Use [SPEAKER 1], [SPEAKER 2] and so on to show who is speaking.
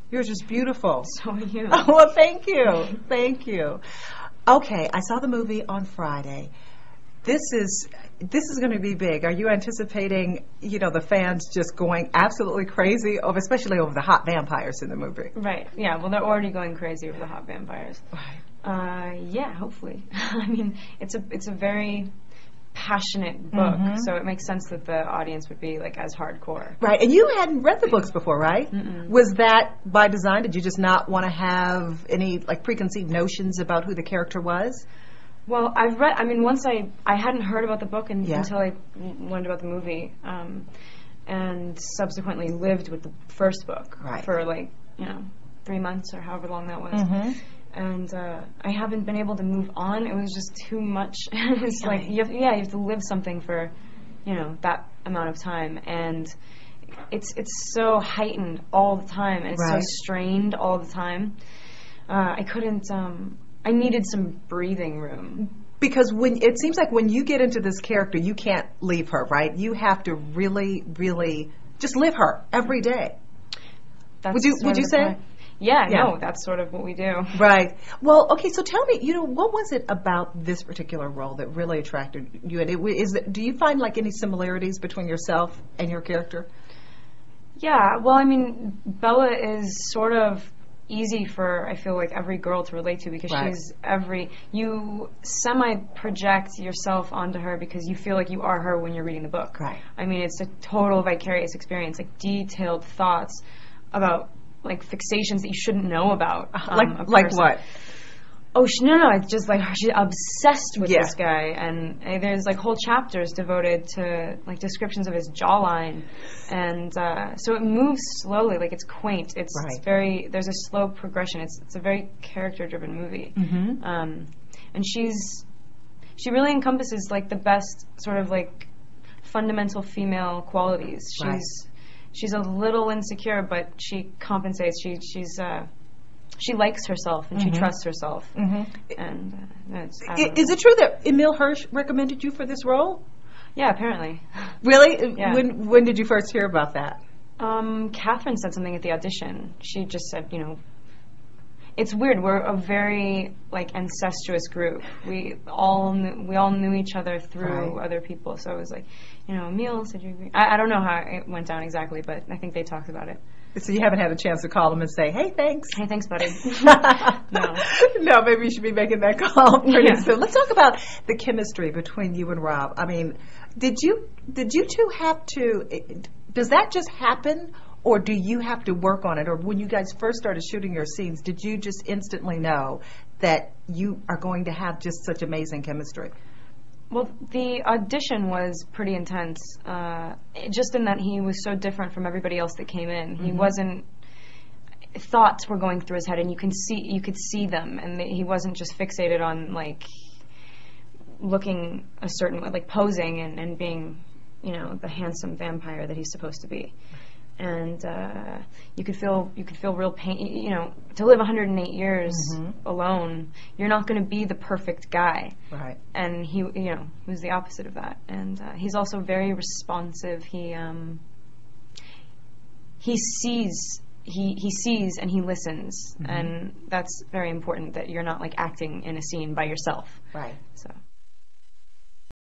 [SPEAKER 1] You're just beautiful.
[SPEAKER 2] So are you.
[SPEAKER 1] Oh, well, thank you. Thank you. Okay, I saw the movie on Friday. This is going to be big. Are you anticipating, the fans just going absolutely crazy, especially over the hot vampires in the movie?
[SPEAKER 2] Right. Yeah. Well, they're already going crazy over the hot vampires.
[SPEAKER 1] Right.
[SPEAKER 2] Yeah. Hopefully. I mean, it's a very passionate book, so it makes sense that the audience would be like as hardcore.
[SPEAKER 1] Right. And you hadn't read the books before, right?
[SPEAKER 2] Mm-mm.
[SPEAKER 1] Was that by design? Did you just not want to have any preconceived notions about who the character was?
[SPEAKER 2] Well, once I hadn't heard about the book until I learned about the movie, and subsequently lived with the first book for 3 months or however long that was. Mm-hmm. And I haven't been able to move on. It was just too much. It's like you have to live something for, that amount of time, and it's so heightened all the time, and it's so strained all the time. I couldn't. I needed some breathing room.
[SPEAKER 1] Because it seems like when you get into this character, you can't leave her, right? You have to really, really just live her every day. Would you say?
[SPEAKER 2] Yeah, no, that's sort of what we do.
[SPEAKER 1] Right. Well, okay, so tell me, what was it about this particular role that really attracted you? And do you find any similarities between yourself and your character?
[SPEAKER 2] Yeah, well, Bella is sort of easy for, I feel like, every girl to relate to, because you semi-project yourself onto her because you feel like you are her when you're reading the book.
[SPEAKER 1] Right.
[SPEAKER 2] It's a total vicarious experience, detailed thoughts about fixations that you shouldn't know about.
[SPEAKER 1] Like what?
[SPEAKER 2] Oh, no, it's just she's obsessed with this guy, and there's whole chapters devoted to descriptions of his jawline, and so it moves slowly, it's quaint. It's there's a slow progression. It's a very character-driven movie, and she really encompasses the best sort of fundamental female qualities. She's a little insecure, but she compensates. She likes herself, and she trusts herself. And
[SPEAKER 1] is it true that Emile Hirsch recommended you for this role?
[SPEAKER 2] Yeah, apparently.
[SPEAKER 1] Really?
[SPEAKER 2] Yeah.
[SPEAKER 1] When did you first hear about that?
[SPEAKER 2] Catherine said something at the audition. She just said, it's weird. We're a very incestuous group. We all knew each other through other people. So it was Emile, said you agree? I don't know how it went down exactly, but I think they talked about it.
[SPEAKER 1] So you haven't had a chance to call them and say, "Hey, thanks."
[SPEAKER 2] Hey, thanks, buddy.
[SPEAKER 1] No, maybe you should be making that call pretty soon. Let's talk about the chemistry between you and Rob. Did you two have to? Does that just happen, or do you have to work on it? Or when you guys first started shooting your scenes, did you just instantly know that you are going to have just such amazing chemistry?
[SPEAKER 2] Well, the audition was pretty intense, just in that he was so different from everybody else that came in. He wasn't. Thoughts were going through his head, and you could see them, and he wasn't just fixated on looking a certain way, posing and being, the handsome vampire that he's supposed to be. And you could feel real pain. To live 108 years alone, you're not going to be the perfect guy.
[SPEAKER 1] Right.
[SPEAKER 2] And he was the opposite of that. And he's also very responsive. He sees and he listens, and that's very important. That you're not acting in a scene by yourself.
[SPEAKER 1] Right.
[SPEAKER 2] So.